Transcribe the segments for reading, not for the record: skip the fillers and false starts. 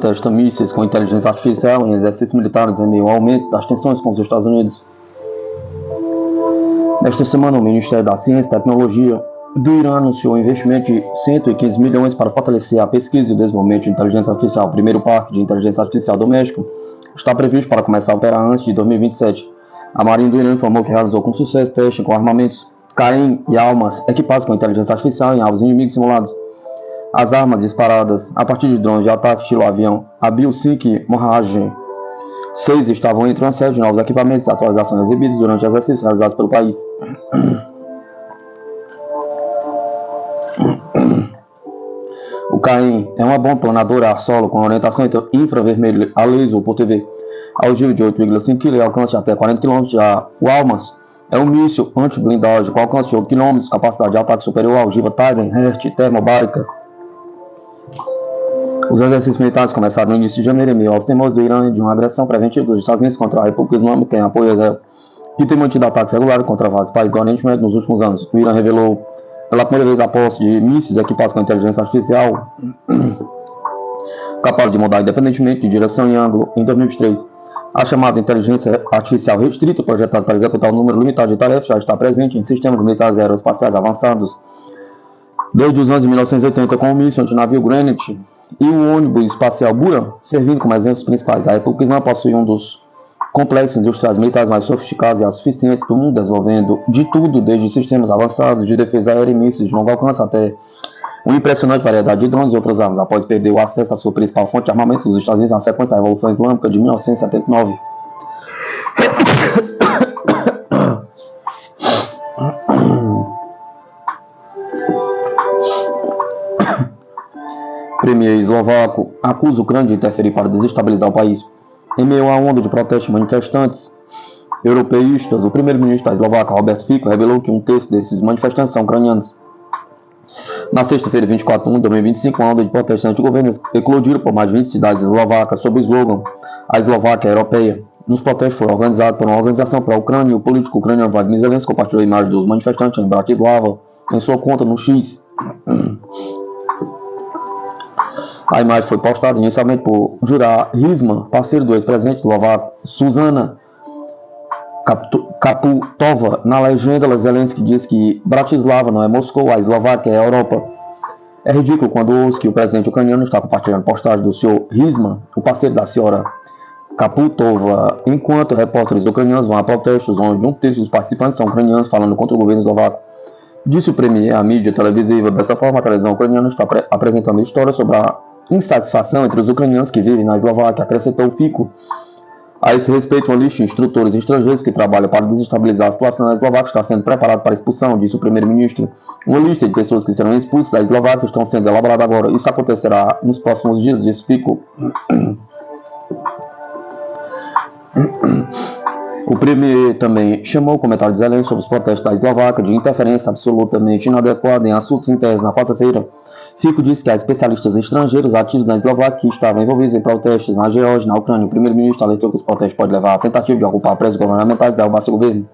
testa mísseis com inteligência artificial em exercícios militares em meio ao aumento das tensões com os Estados Unidos. Nesta semana, o Ministério da Ciência e Tecnologia do Irã anunciou um investimento de 115 milhões para fortalecer a pesquisa e o desenvolvimento de inteligência artificial. O primeiro parque de inteligência artificial doméstico está previsto para começar a operar antes de 2027. A Marinha do Irã informou que realizou com sucesso testes com armamentos Qaem e Almas equipados com inteligência artificial em alvos inimigos simulados. As armas disparadas a partir de drones de ataque estilo avião Abil-5 Mohajir 6 estavam entre uma série de novos equipamentos e atualizações exibidos durante exercícios realizados pelo país. O Qaem é uma bomba planadora a solo com orientação infravermelho a laser por TV, algiva de 8,5 kg e alcance de até 40 km. Já o Almas é um míssil anti-blindagem com alcance de 8 km, capacidade de ataque superior à algiva Titan, Hertz, termobárica. Os exercícios militares começaram no início de janeiro em meio aos temores do Irã de uma agressão preventiva dos Estados Unidos contra a República Islâmica em apoio a Israel, que tem mantido ataques regulares contra vários países do Oriente Médio nos últimos anos. O Irã revelou pela primeira vez a posse de mísseis equipados com inteligência artificial capazes de mudar independentemente de direção e ângulo em 2023. A chamada inteligência artificial restrita, projetada para executar um número limitado de tarefas, já está presente em sistemas militares aeroespaciais avançados desde os anos de 1980, com o míssil antinavio Granite e o ônibus espacial Buran servindo como exemplos principais. A República Islâmica possui um dos complexos industriais militares mais sofisticados e autossuficientes do mundo, desenvolvendo de tudo, desde sistemas avançados de defesa aérea e mísseis de longo alcance até uma impressionante variedade de drones e outras armas. Após perder o acesso à sua principal fonte de armamentos, os Estados Unidos na sequência da Revolução Islâmica de 1979. Premier eslovaco acusa a Ucrânia de interferir para desestabilizar o país. Em meio à onda de protestos de manifestantes europeístas, o primeiro-ministro da Eslováquia, Robert Fico, revelou que um terço desses manifestantes são ucranianos. Na sexta-feira, 24 de 2025, uma onda de protestos anti-governo eclodiram por mais de 20 cidades eslovacas sob o slogan "A Eslováquia é Europeia". Nos protestos foram organizados por uma organização pró-Ucrânia. O político ucraniano Vladimir Zelensky compartilhou a imagem dos manifestantes em Bratislava em sua conta no X. A imagem foi postada inicialmente por Jura Hryzman, parceiro do ex-presidente eslovaco Zuzana Kaputova. Na legenda, Zelensky diz que Bratislava não é Moscou, a Eslováquia é a Europa. É ridículo quando ouço que o presidente ucraniano está compartilhando postagem do Sr. Hryzman, o parceiro da senhora Kaputova, enquanto repórteres ucranianos vão a protestos onde um terço dos participantes são ucranianos falando contra o governo eslovaco. Disse o premier à mídia televisiva. Dessa forma, a televisão ucraniana está apresentando histórias sobre a insatisfação entre os ucranianos que vivem na Eslováquia, acrescentou Fico. A esse respeito, uma lista de instrutores estrangeiros que trabalham para desestabilizar a situação na Eslováquia está sendo preparada para expulsão, disse o primeiro-ministro. Uma lista de pessoas que serão expulsas da Eslováquia estão sendo elaborada agora. Isso acontecerá nos próximos dias, disse Fico. O premier também chamou o comentário de Zelensky sobre os protestos da Eslováquia de interferência absolutamente inadequada em assuntos internos na quarta-feira. Fico disse que há especialistas estrangeiros ativos na Eslováquia que estavam envolvidos em protestos na Geórgia e na Ucrânia. O primeiro-ministro alertou que os protestos podem levar à tentativa de ocupar prédios governamentais e derrubar seu governo.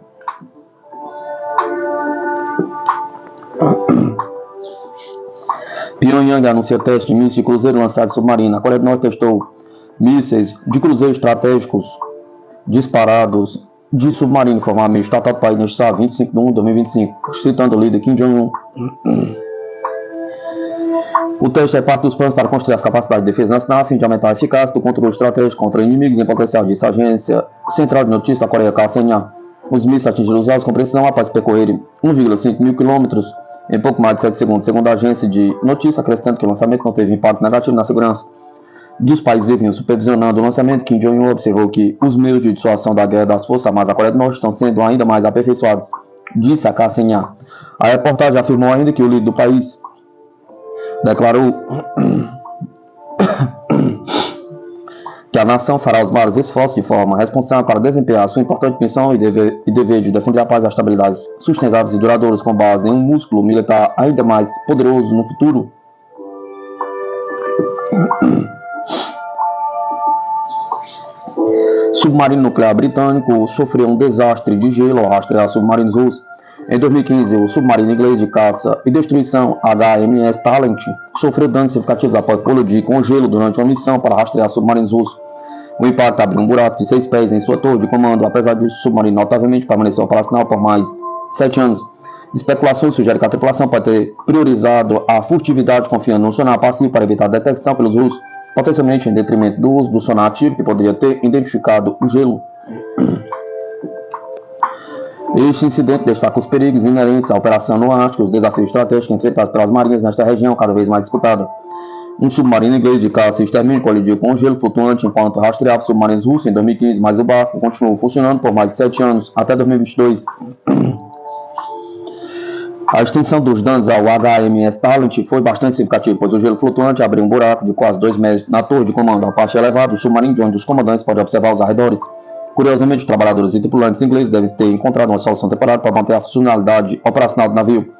Pyongyang anuncia teste de mísseis de cruzeiro lançado submarino. A Coreia do Norte testou mísseis de cruzeiro estratégicos disparados de submarino, informou a mídia estatal do país neste sábado, 25 de 1 de 2025, citando o líder Kim Jong-un. O teste é parte dos planos para construir as capacidades de defesa nacional a fim de aumentar a eficácia do controle estratégico contra inimigos em potencial, disse a agência central de notícias da Coreia, KCNA. Os mísseis atingiram os alvos com precisão após percorrerem 1,5 mil quilômetros em pouco mais de 7 segundos, segundo a agência de notícias, acrescentando que o lançamento não teve impacto negativo na segurança dos países vizinhos. Supervisionando o lançamento, Kim Jong-un observou que os meios de dissuasão da guerra das Forças Armadas da Coreia do Norte estão sendo ainda mais aperfeiçoados, disse a KCNA. A reportagem afirmou ainda que o líder do país declarou que a nação fará os maiores esforços de forma responsável para desempenhar sua importante missão e dever de defender a paz e a estabilidade sustentáveis e duradouras com base em um músculo militar ainda mais poderoso no futuro. Submarino nuclear britânico sofreu um desastre de gelo ao rastrear submarinos russos. Em 2015, o submarino inglês de caça e destruição HMS Talent sofreu danos significativos após colidir com gelo durante uma missão para rastrear submarinos russos. O impacto abriu um buraco de 6 pés em sua torre de comando, apesar de o submarino notavelmente permanecer operacional por mais 7 anos. Especulações sugerem que a tripulação pode ter priorizado a furtividade confiando no sonar passivo para evitar a detecção pelos russos, potencialmente em detrimento do uso do sonar ativo, que poderia ter identificado o gelo. Este incidente destaca os perigos inerentes à operação no Ártico e os desafios estratégicos enfrentados pelas marinhas nesta região cada vez mais disputada. Um submarino inglês de caça e extermínio colidiu com um gelo flutuante enquanto rastreava submarinos russos em 2015, mas o barco continuou funcionando por mais de 7 anos, até 2022. A extensão dos danos ao HMS Talent foi bastante significativa, pois o gelo flutuante abriu um buraco de quase 2 metros na torre de comando, a parte elevada do submarino, de onde os comandantes podem observar os arredores. Curiosamente, os trabalhadores e tripulantes ingleses devem ter encontrado uma solução temporária para manter a funcionalidade operacional do navio.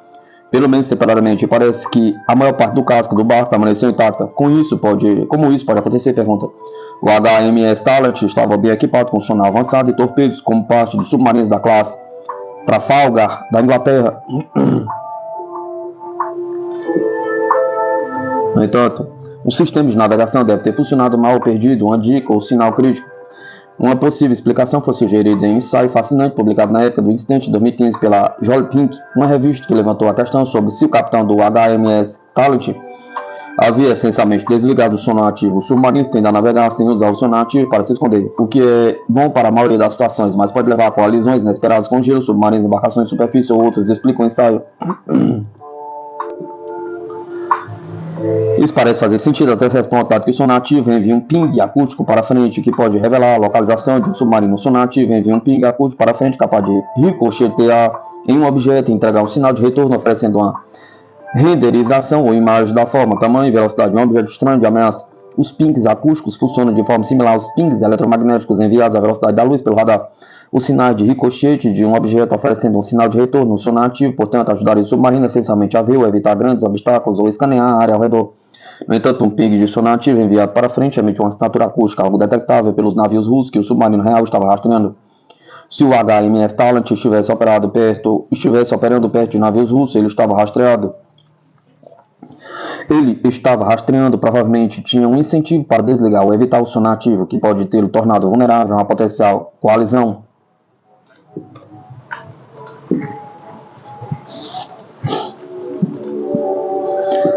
Pelo menos temporariamente, parece que a maior parte do casco do barco permaneceu intacta. Como isso pode acontecer? Pergunta. O HMS Talent estava bem equipado com sonar avançado e torpedos como parte dos submarinos da classe Trafalgar da Inglaterra. No entanto, o sistema de navegação deve ter funcionado mal ou perdido uma dica ou sinal crítico. Uma possível explicação foi sugerida em um ensaio fascinante publicado na época do incidente de 2015 pela Joel Pink, uma revista que levantou a questão sobre se o capitão do HMS Talent havia essencialmente desligado o sonar ativo. Os submarinos tendem a navegar sem usar o sonar ativo para se esconder, o que é bom para a maioria das situações, mas pode levar a colisões inesperadas com gelo, submarinos, embarcações de superfície ou outros, explica o ensaio. Isso parece fazer sentido até certo ponto, dado que o sonar ativo envia um ping acústico para frente, que pode revelar a localização de um submarino. O sonar ativo envia um ping acústico para frente, capaz de ricochetear em um objeto e entregar um sinal de retorno, oferecendo uma renderização ou imagem da forma, tamanho e velocidade de um objeto estranho de ameaça. Os pings acústicos funcionam de forma similar aos pings eletromagnéticos enviados à velocidade da luz pelo radar. Os sinais de ricochete de um objeto oferecendo um sinal de retorno no sonar ativo, portanto, ajudaria o submarino essencialmente a ver ou evitar grandes obstáculos ou escanear a área ao redor. No entanto, um ping de sonar ativo enviado para frente emite uma assinatura acústica, algo detectável pelos navios russos que o submarino real estava rastreando. Se o HMS Talent estivesse operando perto de navios russos, ele estava rastreando, provavelmente tinha um incentivo para desligar ou evitar o sonar ativo, que pode ter o tornado vulnerável a uma potencial coalizão.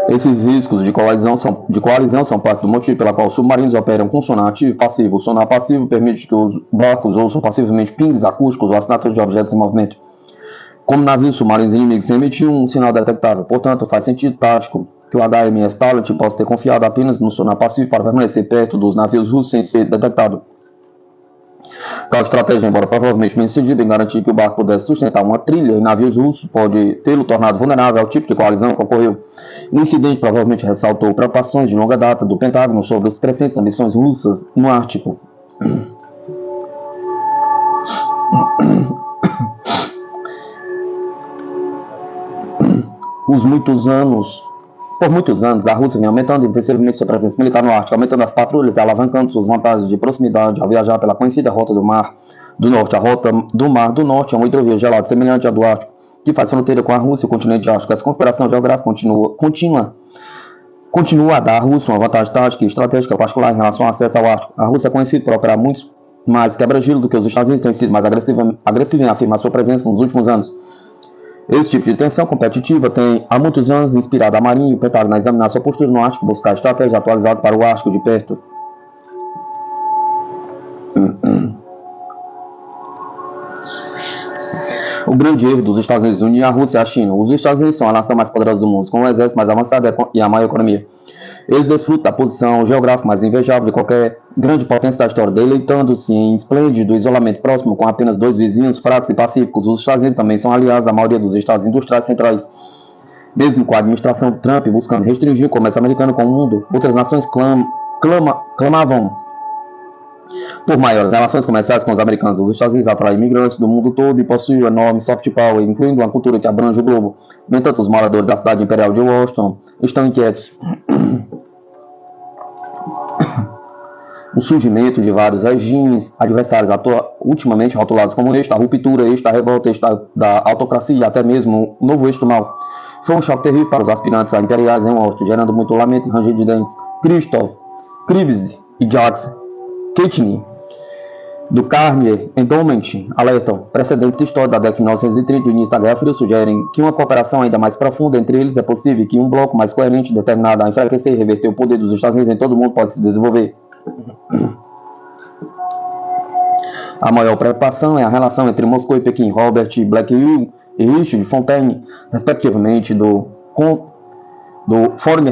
Esses riscos de coalizão são parte do motivo pela qual os submarinos operam com sonar ativo e passivo. O sonar passivo permite que os barcos ouçam passivamente pings acústicos ou assinaturas de objetos em movimento. Como navios submarinos inimigos emitem um sinal detectável, portanto, faz sentido tático que o HMS Talent possa ter confiado apenas no sonar passivo para permanecer perto dos navios russos sem ser detectado. Tal estratégia, embora provavelmente bem sucedida em garantir que o barco pudesse sustentar uma trilha em navios russos, pode tê-lo tornado vulnerável ao tipo de coalizão que ocorreu. O incidente provavelmente ressaltou preocupações de longa data do Pentágono sobre as crescentes ambições russas no Ártico. Por muitos anos, a Rússia vem aumentando intensivamente sua presença militar no Ártico, aumentando as patrulhas e alavancando suas vantagens de proximidade ao viajar pela conhecida Rota do Mar do Norte. A Rota do Mar do Norte é uma hidrovia gelada semelhante à do Ártico, que faz fronteira com a Rússia e o continente Ártico. Essa configuração geográfica continua a dar à Rússia uma vantagem tática e estratégica particular em relação ao acesso ao Ártico. A Rússia é conhecida por operar muito mais quebra-gelo do que os Estados Unidos, tem sido mais agressiva em afirmar sua presença nos últimos anos. Esse tipo de tensão competitiva tem há muitos anos inspirado a Marinha e o Pentágono a examinar sua postura no Ártico e buscar estratégia atualizada para o Ártico de perto. O grande erro dos Estados Unidos unir a Rússia e a China. Os Estados Unidos são a nação mais poderosa do mundo, com um exército mais avançado e a maior economia. Eles desfrutam da posição geográfica mais invejável de qualquer grande potência da história, deleitando-se em esplêndido isolamento próximo com apenas 2 vizinhos fracos e pacíficos. Os Estados Unidos também são aliados da maioria dos estados industriais centrais. Mesmo com a administração Trump buscando restringir o comércio americano com o mundo, outras nações clamavam por maiores relações comerciais com os americanos. Os Estados Unidos atraem imigrantes do mundo todo e possuem enorme soft power, incluindo uma cultura que abrange o globo. No entanto, os moradores da cidade imperial de Washington estão inquietos. o surgimento de vários regimes adversários ultimamente rotulados como eixo da ruptura, eixo da revolta, eixo da autocracia e até mesmo o novo eixo do mal. Foi um choque terrível para os aspirantes a imperiais em Washington, gerando muito lamento e ranger de dentes. Christoph, Krives e Jackson Keating, do Carnegie Endowment, alertam. Precedentes históricos da década de 1930 e do início da Guerra Fria sugerem que uma cooperação ainda mais profunda entre eles é possível, que um bloco mais coerente, determinado a enfraquecer e reverter o poder dos Estados Unidos em todo o mundo, pode se desenvolver. A maior preocupação é a relação entre Moscou e Pequim. Robert Blackwell e Richard Fontaine, respectivamente, do Foreign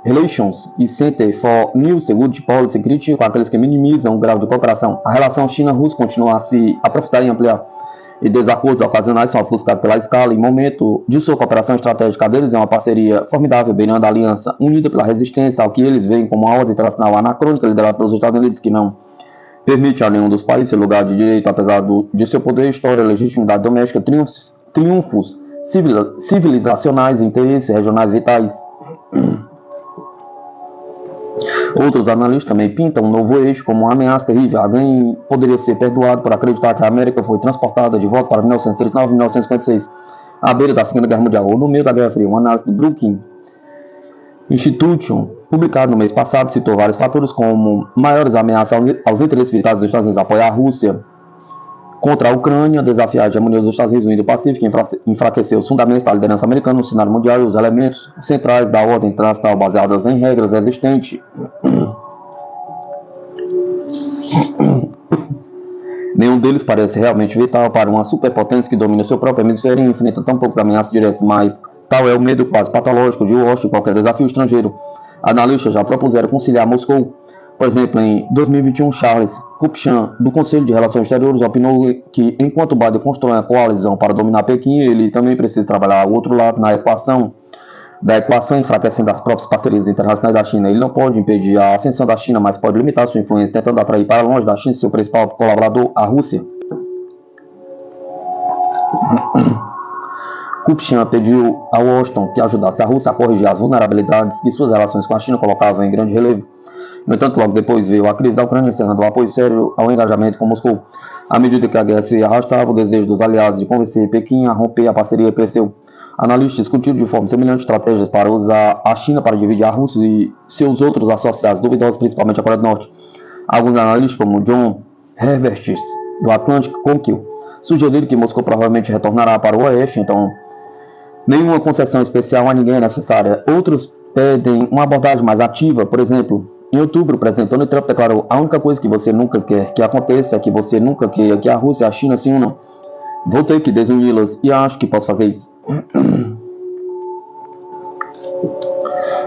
Relations e Center for New Security Policy, criticam aqueles que minimizam o grau de cooperação. A relação China-Rússia continua a se aprofundar e ampliar, e desacordos ocasionais são ofuscados pela escala e momento de sua cooperação estratégica deles é uma parceria formidável, beirando a aliança unida pela resistência ao que eles veem como uma ordem internacional anacrônica liderada pelos Estados Unidos, que não permite a nenhum dos países ser lugar de direito, apesar de seu poder, história, legitimidade doméstica, triunfos civilizacionais e interesses regionais vitais. Outros analistas também pintam um novo eixo como uma ameaça terrível. Alguém poderia ser perdoado por acreditar que a América foi transportada de volta para 1939 e 1956, à beira da Segunda Guerra Mundial, ou no meio da Guerra Fria. Uma análise do Brookings Institution, publicado no mês passado, citou vários fatores como maiores ameaças aos interesses vitais dos Estados Unidos, apoiar a Rússia contra a Ucrânia, desafiar a hegemonia dos Estados Unidos no Indo-Pacífico, enfraquecer os fundamentos da liderança americana no cenário mundial e os elementos centrais da ordem internacional baseadas em regras existentes. Nenhum deles parece realmente vital para uma superpotência que domina seu próprio hemisfério e enfrenta tão poucas ameaças diretas, mas tal é o medo quase patológico de Washington qualquer desafio estrangeiro. Analistas já propuseram conciliar Moscou. Por exemplo, em 2021, Charles Kupchan, do Conselho de Relações Exteriores, opinou que, enquanto Biden constrói uma coalizão para dominar Pequim, ele também precisa trabalhar o outro lado da equação, enfraquecendo as próprias parcerias internacionais da China. Ele não pode impedir a ascensão da China, mas pode limitar sua influência, tentando atrair para longe da China seu principal colaborador, a Rússia. Kupchan pediu a Washington que ajudasse a Rússia a corrigir as vulnerabilidades que suas relações com a China colocavam em grande relevo. No entanto, logo depois veio a crise da Ucrânia, encerrando o apoio sério ao engajamento com Moscou. À medida que a guerra se arrastava, o desejo dos aliados de convencer Pequim a romper a parceria cresceu. Analistas discutiram de forma semelhante estratégias para usar a China para dividir a Rússia e seus outros associados duvidosos, principalmente a Coreia do Norte. Alguns analistas, como John Herbert, do Atlantic Council, sugeriram que Moscou provavelmente retornará para o Oeste, então nenhuma concessão especial a ninguém é necessária. Outros pedem uma abordagem mais ativa. Por exemplo, em outubro, o presidente Donald Trump declarou: a única coisa que você nunca quer que aconteça é que você nunca queira que a Rússia e a China se unam. Vou ter que desuni-las e acho que posso fazer isso.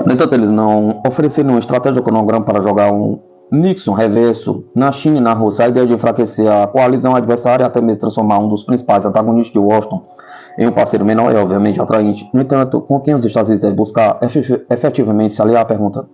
No entanto, eles não ofereceram uma estratégia cronograma para jogar um Nixon reverso na China e na Rússia. A ideia de enfraquecer a coalizão adversária e até mesmo transformar um dos principais antagonistas de Washington em um parceiro menor é obviamente atraente. No entanto, com quem os Estados Unidos devem buscar efetivamente se aliar? Pergunta.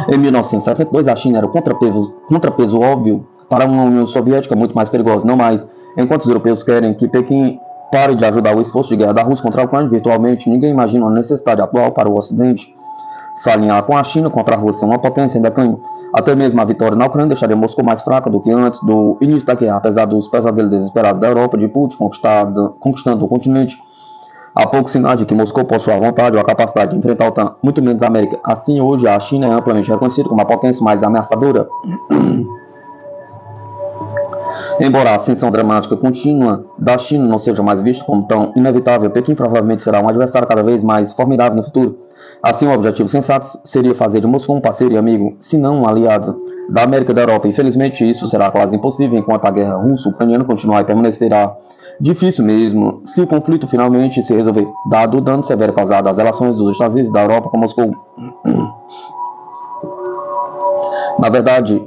Em 1972, a China era o contrapeso óbvio para uma União Soviética muito mais perigosa, não mais. Enquanto os europeus querem que Pequim pare de ajudar o esforço de guerra da Rússia contra a Ucrânia virtualmente, ninguém imagina a necessidade atual para o Ocidente se alinhar com a China contra a Rússia, uma potência em declínio. Até mesmo a vitória na Ucrânia deixaria Moscou mais fraca do que antes do início da guerra, apesar dos pesadelos desesperados da Europa de Putin conquistando o continente. Há poucos sinais de que Moscou possui a vontade ou a capacidade de enfrentar a OTAN, muito menos a América. Assim, hoje, a China é amplamente reconhecida como a potência mais ameaçadora. Embora a ascensão dramática contínua da China não seja mais vista como tão inevitável, Pequim provavelmente será um adversário cada vez mais formidável no futuro. Assim, o objetivo sensato seria fazer de Moscou um parceiro e amigo, se não um aliado da América e da Europa. Infelizmente, isso será quase impossível enquanto a guerra russo-ucraniana continuar e permanecerá difícil mesmo se o conflito finalmente se resolver, dado o dano severo causado às relações dos Estados Unidos e da Europa com Moscou. Na verdade,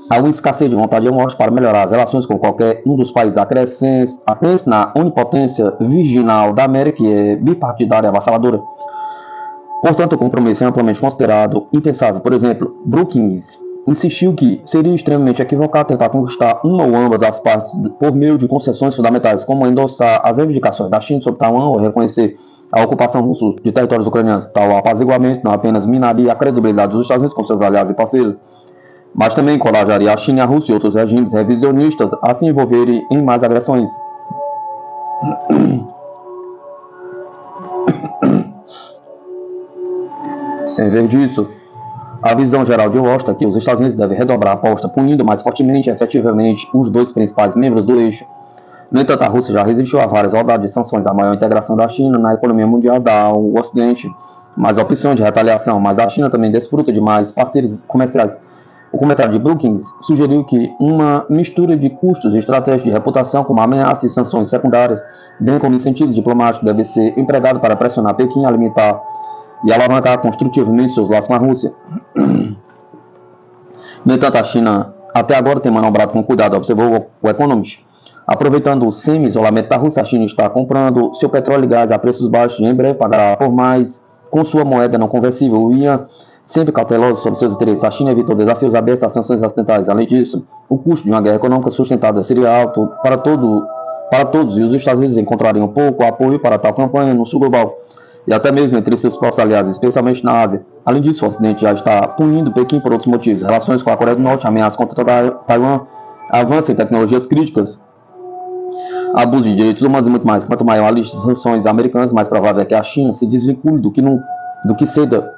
há uma escassez de vontade e morte para melhorar as relações com qualquer um dos países acrescentes na onipotência virginal da América, que é bipartidária e avassaladora. Portanto, o compromisso é amplamente considerado impensável. Por exemplo, Brookings insistiu que seria extremamente equivocado tentar conquistar uma ou ambas das partes por meio de concessões fundamentais, como endossar as reivindicações da China sobre Taiwan ou reconhecer A ocupação russa de territórios ucranianos, tal apaziguamento, não apenas minaria a credibilidade dos Estados Unidos com seus aliados e parceiros, mas também encorajaria a China, a Rússia e outros regimes revisionistas a se envolverem em mais agressões. Em vez disso, a visão geral de Washington é que os Estados Unidos devem redobrar a aposta, punindo mais fortemente e efetivamente os dois principais membros do eixo. No entanto, a Rússia já resistiu a várias rodadas de sanções, a maior integração da China na economia mundial dá ao Ocidente mais opções de retaliação, mas a China também desfruta de mais parceiros comerciais. O comentário de Brookings sugeriu que uma mistura de custos e estratégias de reputação, como ameaças e sanções secundárias, bem como incentivos diplomáticos, deve ser empregado para pressionar Pequim a limitar e alavancar construtivamente seus laços com a Rússia. No entanto, a China até agora tem manobrado com cuidado, observou o Economist. Aproveitando o semi-isolamento da Rússia, a China está comprando seu petróleo e gás a preços baixos e em breve pagará por mais com sua moeda não conversível, o yuan, sempre cauteloso sobre seus interesses. A China evitou desafios abertos às sanções ocidentais. Além disso, o custo de uma guerra econômica sustentada seria alto para todos e os Estados Unidos encontrariam pouco apoio para tal campanha no sul global e até mesmo entre seus próprios aliados, especialmente na Ásia. Além disso, o Ocidente já está punindo Pequim por outros motivos. Relações com a Coreia do Norte, ameaças contra Taiwan, avanço em tecnologias críticas, abuso de direitos humanos e muito mais. Quanto maior a lista de sanções americanas, mais provável é que a China se desvincule do que ceda.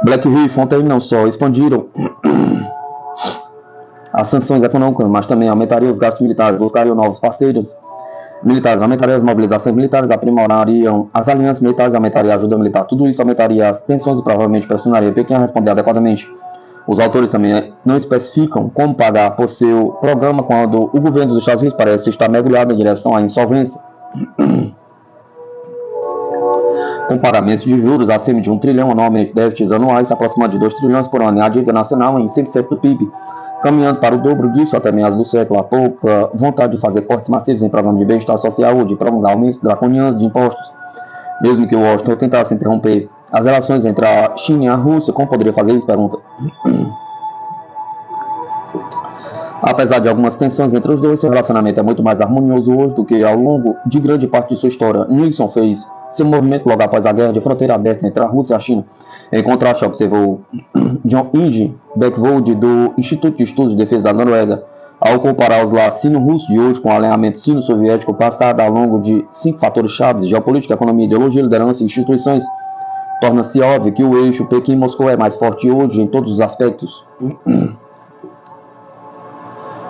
BlackRock e Fontaine não só expandiram as sanções econômicas, mas também aumentariam os gastos militares, buscariam novos parceiros militares, aumentariam as mobilizações militares, aprimorariam as alianças militares, aumentaria a ajuda militar. Tudo isso aumentaria as tensões e provavelmente pressionaria Pequim a responder adequadamente. Os autores também não especificam como pagar por seu programa quando o governo dos Estados Unidos parece estar mergulhado em direção à insolvência. Com pagamentos de juros acima de 1 trilhão anualmente, déficits anuais se aproximando de 2 trilhões por ano e a dívida nacional em 100% do PIB, caminhando para o dobro disso até meados do século. Há pouca vontade de fazer cortes massivos em programas de bem-estar social ou de prolongar aumentos draconianos de impostos. Mesmo que Washington tentasse interromper as relações entre a China e a Rússia, como poderia fazer isso? Pergunta. Apesar de algumas tensões entre os dois, seu relacionamento é muito mais harmonioso hoje do que ao longo de grande parte de sua história. Nixon fez seu movimento logo após a guerra de fronteira aberta entre a Rússia e a China. Em contraste, observou John Inge Beckvold, do Instituto de Estudos de Defesa da Noruega, ao comparar os laços sino-russos de hoje com o alinhamento sino-soviético passado ao longo de 5 fatores chaves: geopolítica, economia, ideologia, liderança e instituições, torna-se óbvio que o eixo Pequim-Moscou é mais forte hoje em todos os aspectos.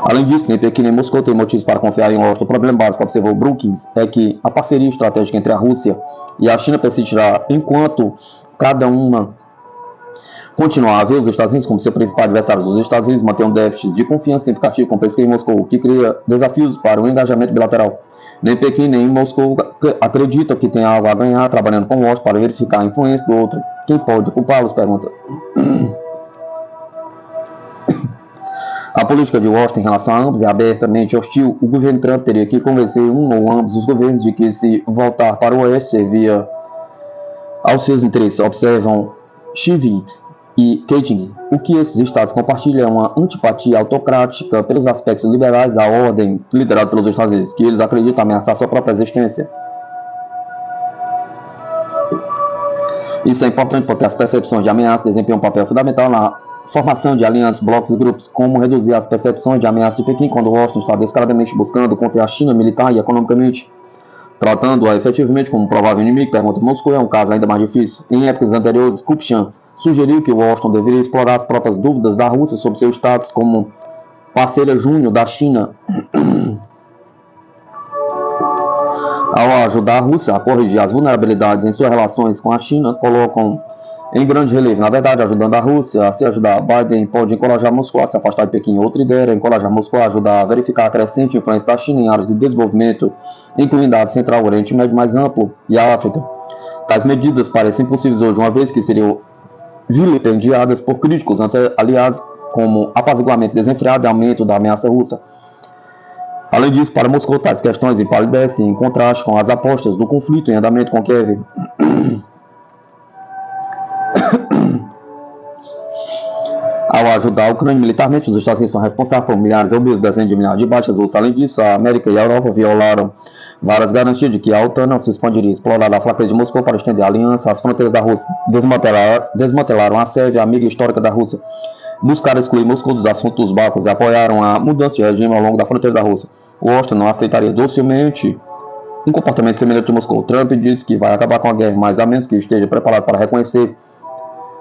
Além disso, nem Pequim nem Moscou têm motivos para confiar em Washington. O problema básico, observou Brookings, é que a parceria estratégica entre a Rússia e a China persistirá enquanto cada uma continuar a ver os Estados Unidos como seu principal adversário. Os Estados Unidos mantêm um déficit de confiança significativo com Pequim e Moscou, o que cria desafios para o engajamento bilateral. Nem Pequim nem Moscou acreditam que tem algo a ganhar trabalhando com Washington para verificar a influência do outro. Quem pode culpá-los? Pergunta. A política de Washington em relação a ambos é abertamente hostil. O governo Trump teria que convencer um ou ambos os governos de que se voltar para o oeste servia aos seus interesses. Observam Chivits e Keating. O que esses estados compartilham é uma antipatia autocrática pelos aspectos liberais da ordem liderada pelos Estados Unidos, que eles acreditam ameaçar sua própria existência. Isso é importante porque as percepções de ameaça desempenham um papel fundamental na formação de alianças, blocos e grupos. Como reduzir as percepções de ameaça de Pequim quando Washington está descaradamente buscando conter a China militar e economicamente, tratando-a efetivamente como um provável inimigo? Pergunta. Moscou é um caso ainda mais difícil. Em épocas anteriores, Kupchan sugeriu que Washington deveria explorar as próprias dúvidas da Rússia sobre seu status como parceira júnior da China, ao ajudar a Rússia a corrigir as vulnerabilidades em suas relações com a China, colocam em grande relevo. Na verdade, ajudando a Rússia a se ajudar, Biden pode encorajar Moscou a se afastar de Pequim. Outra ideia é encorajar Moscou a ajudar a verificar a crescente influência da China em áreas de desenvolvimento, incluindo a Ásia Central, o Oriente Médio mais amplo e a África. Tais medidas parecem impossíveis hoje, uma vez que seriam vilipendiadas por críticos aliados, como apaziguamento desenfreado e aumento da ameaça russa. Além disso, para Moscou, tais questões empalidecem em contraste com as apostas do conflito em andamento com Kiev. Ao ajudar a Ucrânia militarmente, os Estados Unidos são responsáveis por milhares ou mesmo dezenas de milhares de baixas. Além disso, a América e a Europa violaram várias garantias de que a OTAN não se expandiria, exploraram a fraqueza de Moscou para estender a aliança às fronteiras da Rússia, desmantelaram a sede amiga histórica da Rússia, buscaram excluir Moscou dos assuntos dos Balcãs e apoiaram a mudança de regime ao longo da fronteira da Rússia. Washington não aceitaria docilmente um comportamento semelhante de Moscou. Trump disse que vai acabar com a guerra, mas a menos que esteja preparado para reconhecer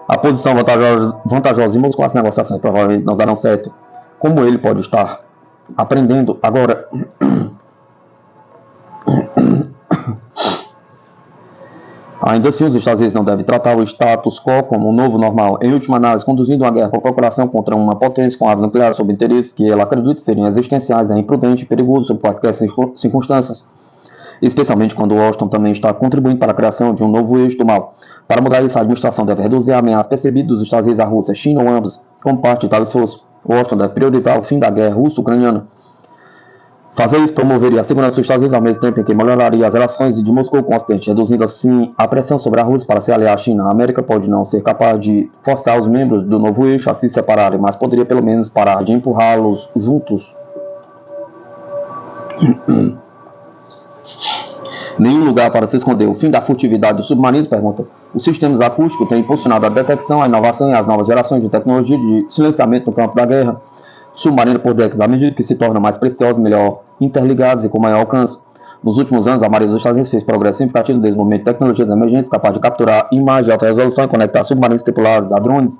a posição vantajosa de Moscou, as negociações provavelmente não darão certo. Como ele pode estar aprendendo agora? Ainda assim, os Estados Unidos não devem tratar o status quo como um novo normal. Em última análise, conduzindo uma guerra por procuração contra uma potência com armas nucleares sob interesses que ela acredita serem existenciais é imprudente e perigoso sob quaisquer circunstâncias, especialmente quando Washington também está contribuindo para a criação de um novo eixo do mal. Para mudar isso, a administração deve reduzir a ameaça percebida dos Estados Unidos à Rússia, China ou ambos. Como parte de tal esforço, Washington deve priorizar o fim da guerra russo-ucraniana. Fazer isso promoveria a segurança dos Estados Unidos ao mesmo tempo em que melhoraria as relações de Moscou com o Ocidente, reduzindo assim a pressão sobre a Rússia para se aliar à China. A América pode não ser capaz de forçar os membros do novo eixo a se separarem, mas poderia pelo menos parar de empurrá-los juntos. Nenhum lugar para se esconder. O fim da furtividade dos submarinos, pergunta. Os sistemas acústicos têm impulsionado a detecção, a inovação e as novas gerações de tecnologia de silenciamento no campo da guerra. Submarino por décadas, à medida que se tornam mais preciosos, melhor interligados e com maior alcance. Nos últimos anos, a Marinha dos Estados Unidos fez progresso significativo no desenvolvimento de tecnologias emergentes capazes de capturar imagens de alta resolução e conectar submarinos tripulados a drones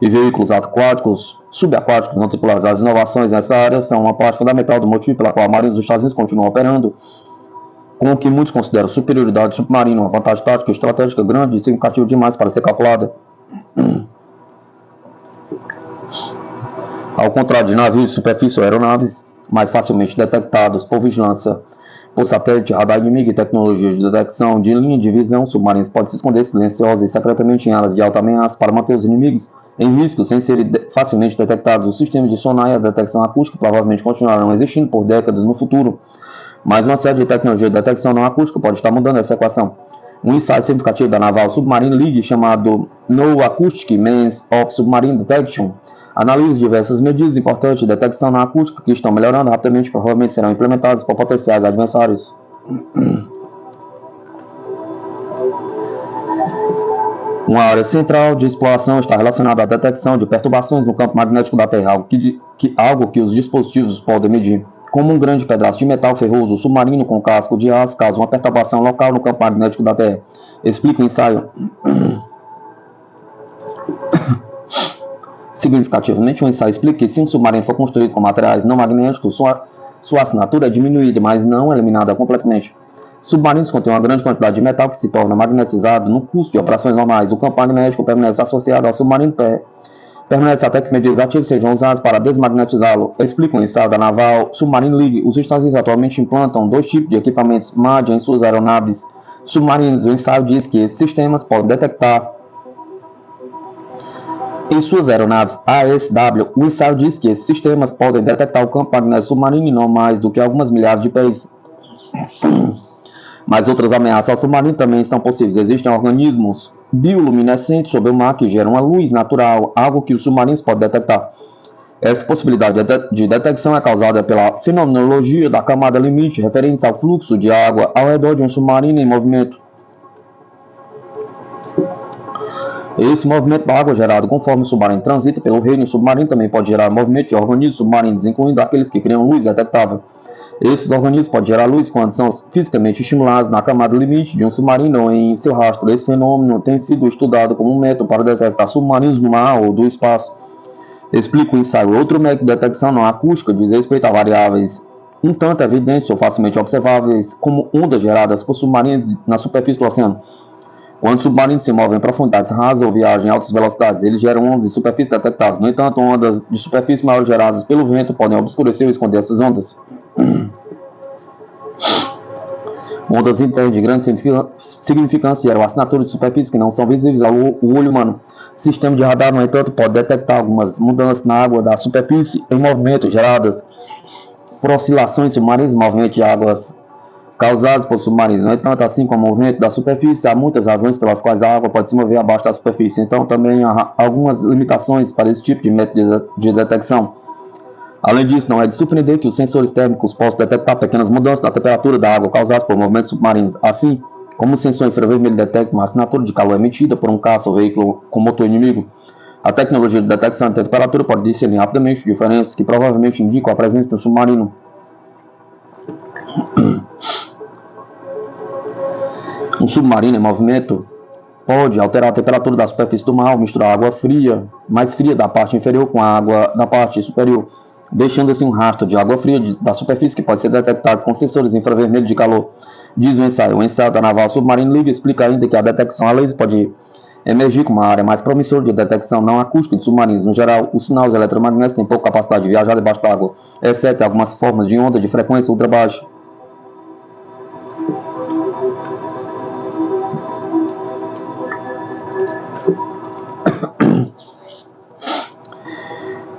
e veículos aquáticos, subaquáticos não tripulados. As inovações nessa área são uma parte fundamental do motivo pela qual a Marinha dos Estados Unidos continua operando com o que muitos consideram superioridade submarina, uma vantagem tática e estratégica grande e significativa demais para ser calculada. Ao contrário de navios de superfície ou aeronaves, mais facilmente detectados por vigilância por satélite, radar inimigo e tecnologia de detecção de linha de visão, submarinos podem se esconder silenciosos e secretamente em áreas de alta ameaça para manter os inimigos em risco sem serem facilmente detectados. Os sistemas de sonar e a detecção acústica provavelmente continuarão existindo por décadas no futuro, mas uma série de tecnologias de detecção não acústica pode estar mudando essa equação. Um ensaio significativo da Naval Submarine League, chamado No Acoustic Means of Submarine Detection, analisa diversas medidas importantes de detecção não acústica que estão melhorando rapidamente e provavelmente serão implementadas por potenciais adversários. Uma área central de exploração está relacionada à detecção de perturbações no campo magnético da Terra, algo que os dispositivos podem medir. Como um grande pedaço de metal ferroso submarino com casco de aço causa uma perturbação local no campo magnético da Terra. Explica o ensaio. Significativamente, o ensaio explica que se um submarino for construído com materiais não magnéticos, sua assinatura é diminuída, mas não eliminada completamente. Submarinos contêm uma grande quantidade de metal que se torna magnetizado no curso de operações normais. O campo magnético permanece associado ao submarino, permanece até que medidas ativas sejam usadas para desmagnetizá-lo. Explica o ensaio da Naval Submarine League. Os Estados Unidos atualmente implantam dois tipos de equipamentos MAD em suas aeronaves submarinas. O ensaio diz que esses sistemas podem detectar em suas aeronaves ASW. O ensaio diz que esses sistemas podem detectar o campo magnético submarino em não mais do que algumas milhares de pés. Mas outras ameaças ao submarino também são possíveis. Existem organismos bioluminescentes sob o mar que geram uma luz natural, algo que os submarinos podem detectar. Essa possibilidade de detecção é causada pela fenomenologia da camada limite, referente ao fluxo de água ao redor de um submarino em movimento. Esse movimento da água gerado conforme o submarino transita pelo reino submarino também pode gerar movimento de organismos submarinos, incluindo aqueles que criam luz detectável. Esses organismos podem gerar luz quando são fisicamente estimulados na camada limite de um submarino ou em seu rastro. Esse fenômeno tem sido estudado como um método para detectar submarinos no mar ou do espaço. Explica o ensaio. Outro método de detecção não acústica diz respeito a variáveis um tanto evidentes ou facilmente observáveis, como ondas geradas por submarinos na superfície do oceano. Quando submarinos se movem em profundidades rasas ou viajam em altas velocidades, eles geram ondas de superfície detectáveis. No entanto, ondas de superfície maior geradas pelo vento podem obscurecer ou esconder essas ondas. Ondas internas de grande significância geram assinaturas de superfície que não são visíveis ao olho humano. O sistema de radar, no entanto, pode detectar algumas mudanças na água da superfície em movimento geradas por oscilações submarinas, movimento de águas causados por submarinos. No entanto, assim como o movimento da superfície, há muitas razões pelas quais a água pode se mover abaixo da superfície. Então, também há algumas limitações para esse tipo de método de detecção. Além disso, não é de surpreender que os sensores térmicos possam detectar pequenas mudanças na temperatura da água causadas por movimentos submarinos. Assim, como o sensor infravermelho detecta uma assinatura de calor emitida por um caça ou veículo com motor inimigo, a tecnologia de detecção de temperatura pode discernir rapidamente diferenças que provavelmente indicam a presença de um submarino. Um submarino em movimento pode alterar a temperatura da superfície do mar, misturar água fria, mais fria da parte inferior com a água da parte superior, deixando assim um rastro de água fria da superfície que pode ser detectado com sensores infravermelhos de calor. Diz o ensaio. O ensaio da naval Submarine League explica ainda que a detecção a laser pode emergir como uma área mais promissora de detecção não acústica de submarinos. No geral, os sinais eletromagnéticos têm pouca capacidade de viajar debaixo d'água, exceto algumas formas de onda de frequência ultra baixa.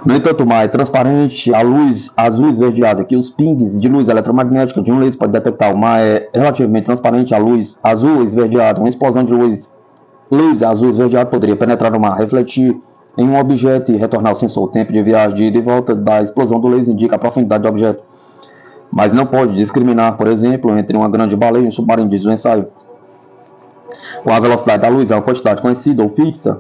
No entanto, o mar é transparente, a luz azul esverdeada, que os pings de luz eletromagnética de um laser pode detectar. O mar é relativamente transparente, a luz azul esverdeada, uma explosão de luz laser azul esverdeado poderia penetrar no mar, refletir em um objeto e retornar ao sensor. O tempo de viagem de ida e volta da explosão do laser indica a profundidade do objeto, mas não pode discriminar, por exemplo, entre uma grande baleia e um submarino, diz o ensaio. Com a velocidade da luz é uma quantidade conhecida ou fixa.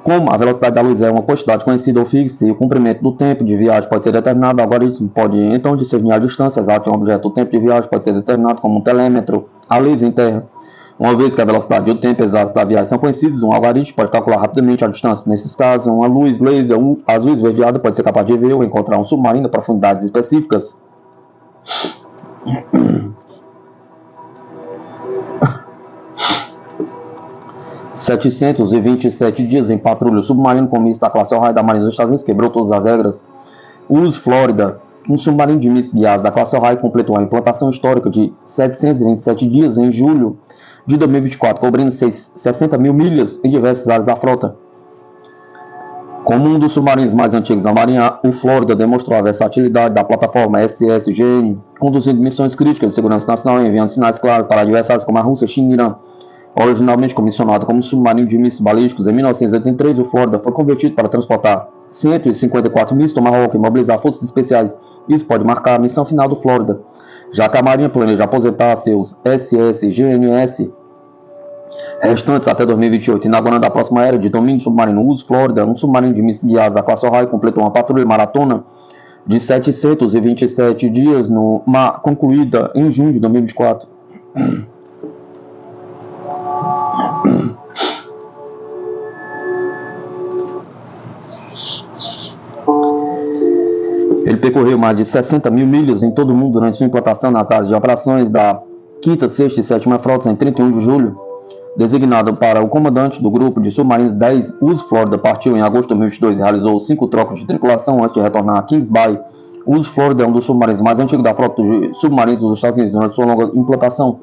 Como a velocidade da luz é uma quantidade conhecida ou fixa e o comprimento do tempo de viagem pode ser determinado, o algoritmo pode então discernir a distância exata de um objeto. O tempo de viagem pode ser determinado como um telêmetro a laser em terra. Uma vez que a velocidade e o tempo exatos da viagem são conhecidos, um algoritmo pode calcular rapidamente a distância. Nesses casos, uma luz laser azul esverdeada pode ser capaz de ver ou encontrar um submarino a profundidades específicas. ...727 dias em patrulha. O submarino comício da classe Ohio da Marinha dos Estados Unidos quebrou todas as regras. US Florida, um submarino de mísseis guiados da classe Ohio, completou a implantação histórica de 727 dias em julho de 2024, cobrindo 60 mil milhas em diversas áreas da frota. Como um dos submarinos mais antigos da Marinha, o Florida demonstrou a versatilidade da plataforma SSGN, conduzindo missões críticas de segurança nacional e enviando sinais claros para adversários como a Rússia, China e Irã. Originalmente comissionado como submarino de mísseis balísticos, em 1983 o Florida foi convertido para transportar 154 mísseis Tomahawk e mobilizar forças especiais. Isso pode marcar a missão final do Florida, já que a Marinha planeja aposentar seus SSGNS restantes até 2028, inaugurando a próxima era de domínio submarino. US Florida, um submarino de mísseis guiados da classe Ohio, completou uma patrulha maratona de 727 dias no mar, concluída em junho de 2024. Ele percorreu mais de 60 mil milhas em todo o mundo durante sua implantação nas áreas de operações da 5ª, 6ª e 7ª Frotas em 31 de julho. Designado para o comandante do grupo de submarinos 10, US Florida partiu em agosto de 2022 e realizou 5 trocas de tripulação antes de retornar a Kings Bay. US Florida é um dos submarinos mais antigos da frota de submarinos dos Estados Unidos. Durante sua longa implantação,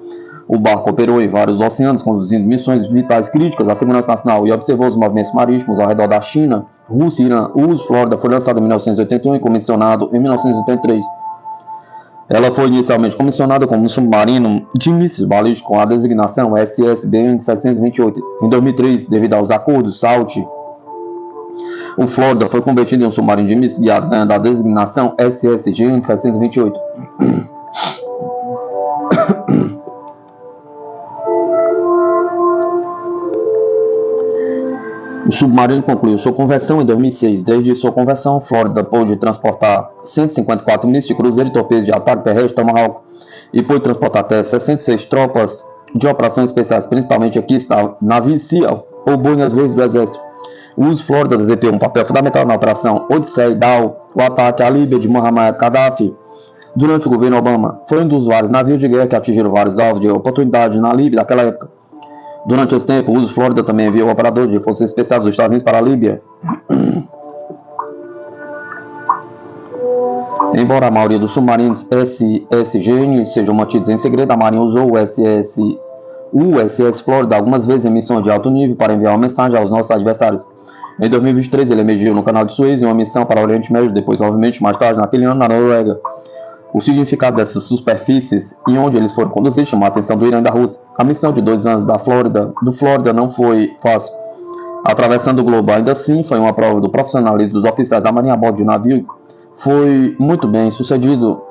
o barco operou em vários oceanos, conduzindo missões vitais críticas à segurança nacional e observou os movimentos marítimos ao redor da China, Rússia e Irã. US Florida foi lançado em 1981 e comissionado em 1983. Ela foi inicialmente comissionada como um submarino de mísseis balísticos com a designação SSBN-728. Em 2003, devido aos acordos SALT, o Florida foi convertido em um submarino de mísseis guiado, ganhando a designação SSGN-728. O submarino concluiu sua conversão em 2006. Desde sua conversão, Florida pôde transportar 154 mísseis de cruzeiro e torpedos de ataque terrestre Tomahawk e pôde transportar até 66 tropas de operações especiais, principalmente aqui está navios Sea ou boinas verdes do Exército. O US Florida desempenhou um papel fundamental na operação Odyssey e Dow, o ataque à Líbia de Muammar Gaddafi durante o governo Obama. Foi um dos vários navios de guerra que atingiram vários alvos de oportunidade na Líbia naquela época. Durante esse tempo, o US Florida também enviou operadores de forças especiais dos Estados Unidos para a Líbia. Embora a maioria dos submarinos SSGN sejam mantidos em segredo, a Marinha usou o USS Florida algumas vezes em missões de alto nível para enviar uma mensagem aos nossos adversários. Em 2023, ele emergiu no canal de Suez em uma missão para o Oriente Médio, depois, obviamente, mais tarde, naquele ano, na Noruega. O significado dessas superfícies e onde eles foram conduzidos chamou a atenção do Irã e da Rússia. A missão de 2 anos do Flórida não foi fácil. Atravessando o globo, ainda assim, foi uma prova do profissionalismo dos oficiais da Marinha a bordo de um navio. Foi muito bem sucedido.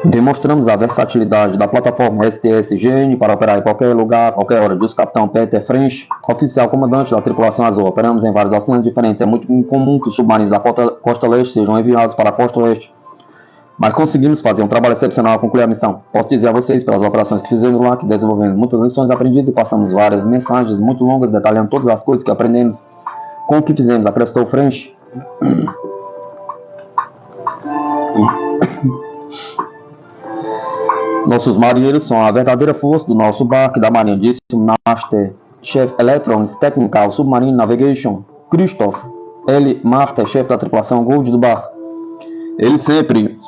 Demonstramos a versatilidade da plataforma SSGN para operar em qualquer lugar, a qualquer hora, disse o capitão Peter French, oficial comandante da tripulação azul. Operamos em vários oceanos diferentes. É muito incomum que os submarinos da costa leste sejam enviados para a costa oeste. Mas conseguimos fazer um trabalho excepcional a concluir a missão. Posso dizer a vocês, pelas operações que fizemos lá, que desenvolvemos muitas lições aprendidas e passamos várias mensagens muito longas detalhando todas as coisas que aprendemos com o que fizemos, acrescentou French. Nossos marinheiros são a verdadeira força do nosso barco da marinha, disse o Master Chef Electronics Technical Submarine Navigation, Christoph L. Master, chefe da tripulação Gold do barco. Eles sempre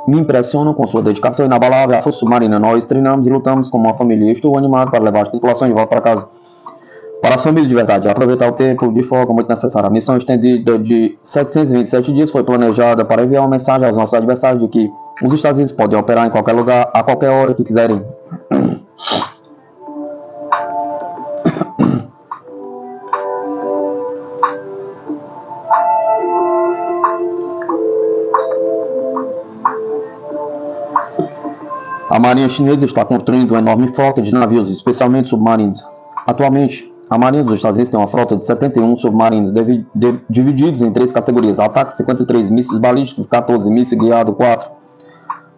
me impressionam com sua dedicação inabalável à força submarina. Nós treinamos e lutamos como uma família. Estou animado para levar as tripulações de volta para casa. Para as famílias de verdade, aproveitar o tempo de folga muito necessário. A missão estendida de 727 dias foi planejada para enviar uma mensagem aos nossos adversários de que os Estados Unidos podem operar em qualquer lugar, a qualquer hora que quiserem. A Marinha Chinesa está construindo uma enorme frota de navios, especialmente submarinos. Atualmente, a Marinha dos Estados Unidos tem uma frota de 71 submarinos divididos em 3 categorias: ataque 53 mísseis balísticos, 14 mísseis guiados 4.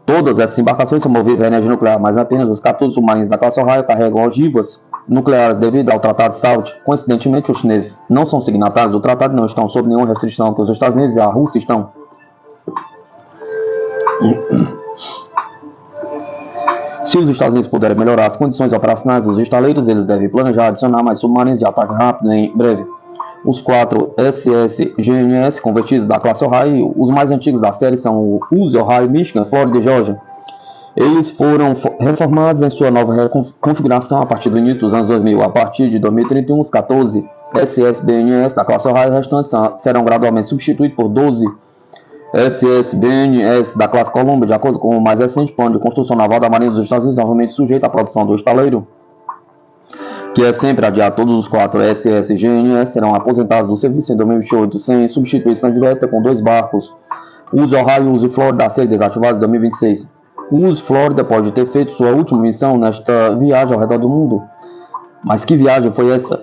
Todas essas embarcações são movidas a energia nuclear, mas apenas os 14 submarinos da classe Ohio carregam ogivas nucleares devido ao Tratado de SALT. Coincidentemente, os chineses não são signatários do tratado e não estão sob nenhuma restrição que os Estados Unidos e a Rússia estão. Se os Estados Unidos puderem melhorar as condições operacionais dos estaleiros, eles devem planejar adicionar mais submarinos de ataque rápido em breve. Os 4 SS-GNS convertidos da classe Ohio, os mais antigos da série são o Uzi, Ohio, Michigan, Florida e Georgia. Eles foram reformados em sua nova configuração a partir do início dos anos 2000. A partir de 2031, os 14 SS-BNS da classe Ohio restantes serão gradualmente substituídos por 12 SS-BNS da classe Columbia, de acordo com o mais recente plano de construção naval da Marinha dos Estados Unidos, novamente sujeito à produção do estaleiro, que é sempre adiado. Todos os 4 SS-GNS serão aposentados do serviço em 2028, sem substituição direta, com 2 barcos, Uzi Ohio e Uzi Florida, a serem desativados em 2026. O Uzi Florida pode ter feito sua última missão nesta viagem ao redor do mundo. Mas que viagem foi essa?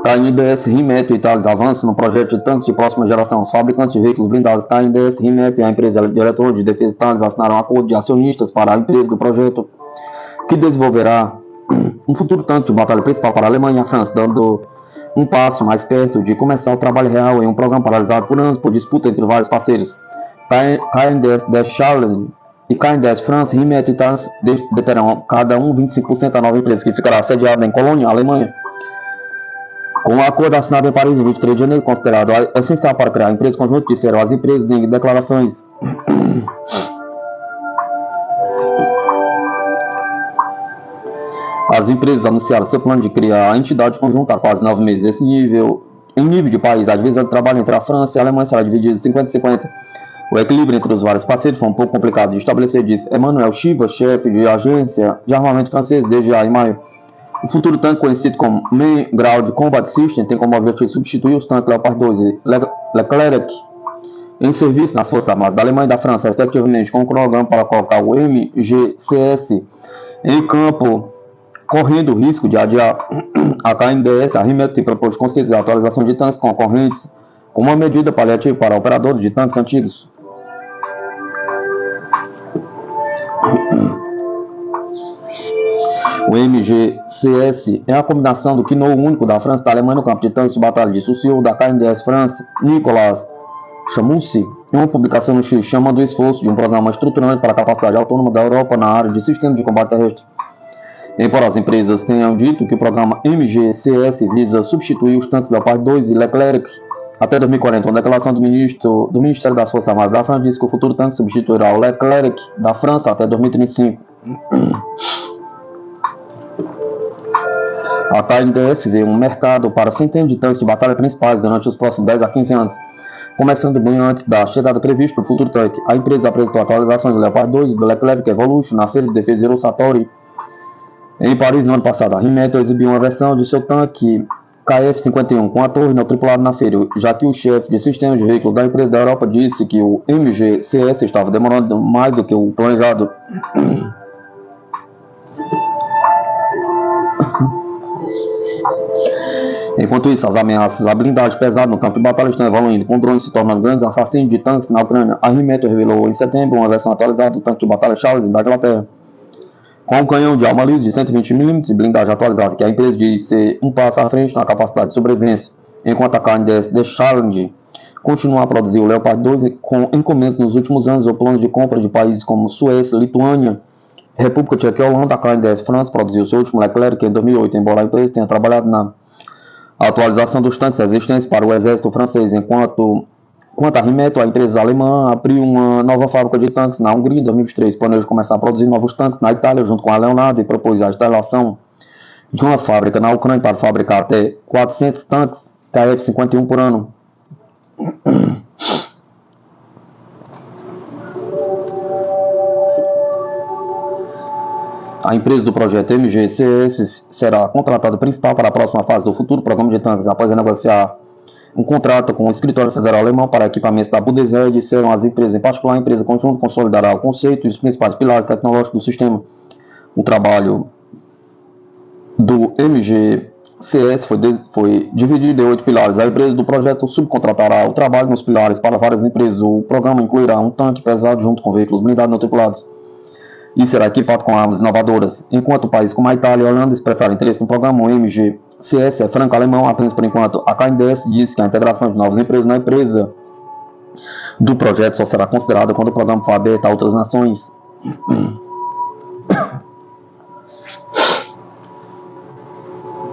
KNDS Himmet e Thales avançam no projeto de tanques de próxima geração. Os fabricantes de veículos blindados KNDS Himmet e a empresa de eletrônicos de defesa Thales assinaram um acordo de acionistas para a empresa do projeto, que desenvolverá um futuro tanque de batalha principal para a Alemanha e a França, dando um passo mais perto de começar o trabalho real em um programa paralisado por anos por disputa entre vários parceiros. KNDS Challenge e KNDS France, Himmet e Thales deterão cada um 25% da nova empresa, que ficará sediada em Colônia, Alemanha. Com o acordo assinado em Paris em 23 de janeiro, considerado essencial para criar a empresa conjunta, disseram as empresas em declarações. As empresas anunciaram seu plano de criar a entidade conjunta há quase 9 meses. Em nível de país, a divisão de trabalho entre a França e a Alemanha será dividida 50-50. O equilíbrio entre os vários parceiros foi um pouco complicado de estabelecer, disse Emmanuel Chiva, chefe de agência de armamento francês desde em maio. O futuro tanque, conhecido como Main Ground Combat System, tem como objetivo substituir os tanques Leopard 2 e Leclerc em serviço nas Forças Armadas da Alemanha e da França, respectivamente, com um cronograma para colocar o MGCS em campo, correndo o risco de adiar a KNDS. A Himmet tem proposto conceder a atualização de tanques concorrentes como uma medida paliativa para operadores de tanques antigos. O MGCS é a combinação do Quinot único da França e da Alemanha no campo de tanques de batalha, disse o CEO da KNDS France, Nicolas Chamoussi, em uma publicação no X, chamando o esforço de um programa estruturante para a capacidade autônoma da Europa na área de sistemas de combate terrestre. Embora as empresas tenham dito que o programa MGCS visa substituir os tanques Leopard 2 e Leclerc até 2040, uma declaração do Ministério das Forças Armadas da França diz que o futuro tanque substituirá o Leclerc da França até 2035. A KNDS vê um mercado para centenas de tanques de batalha principais durante os próximos 10 a 15 anos, começando bem antes da chegada prevista do futuro tanque. A empresa apresentou atualizações do Leopard 2 e do Leclerc Evolution na Feira de Defesa de Eurosatori em Paris no ano passado. A Rheinmetall exibiu uma versão de seu tanque KF-51 com a torre não tripulada na feira, já que o chefe de sistemas de veículos da empresa da Europa disse que o MGCS estava demorando mais do que o planejado. Enquanto isso, as ameaças à blindagem pesada no campo de batalha estão evoluindo, com drones se tornando grandes assassinos de tanques na Ucrânia. A Rheinmetall revelou em setembro uma versão atualizada do tanque de batalha Charles da Inglaterra, com um canhão de arma livre de 120 mm e blindagem atualizada, que a empresa diz ser um passo à frente na capacidade de sobrevivência, enquanto a KNDS The Challenge continua a produzir o Leopard 2 com encomendas nos últimos anos ou planos de compra de países como Suécia, Lituânia, República Tcheca e Holanda. A KNDS France produziu seu último Leclerc em 2008, embora a empresa tenha trabalhado na atualização dos tanques existentes para o exército francês. Quanto a Rheinmetall, a empresa alemã abriu uma nova fábrica de tanques na Hungria em 2023, planeja começar a produzir novos tanques na Itália junto com a Leonardo e propôs a instalação de uma fábrica na Ucrânia para fabricar até 400 tanques KF-51 por ano. A empresa do projeto MGCS será a contratada principal para a próxima fase do futuro programa de tanques, após negociar um contrato com o escritório federal alemão para equipamentos da Bundeswehr. Disseram as empresas, em particular a empresa conjunta consolidará o conceito e os principais pilares tecnológicos do sistema. O trabalho do MGCS foi dividido em 8 pilares. A empresa do projeto subcontratará o trabalho nos pilares para várias empresas. O programa incluirá um tanque pesado junto com veículos blindados não tripulados e será equipado com armas inovadoras. Enquanto países como a Itália e a Holanda expressaram interesse no programa, o MGCS é franco-alemão apenas por enquanto. A KNDS diz que a integração de novas empresas na empresa do projeto só será considerada quando o programa for aberto a outras nações.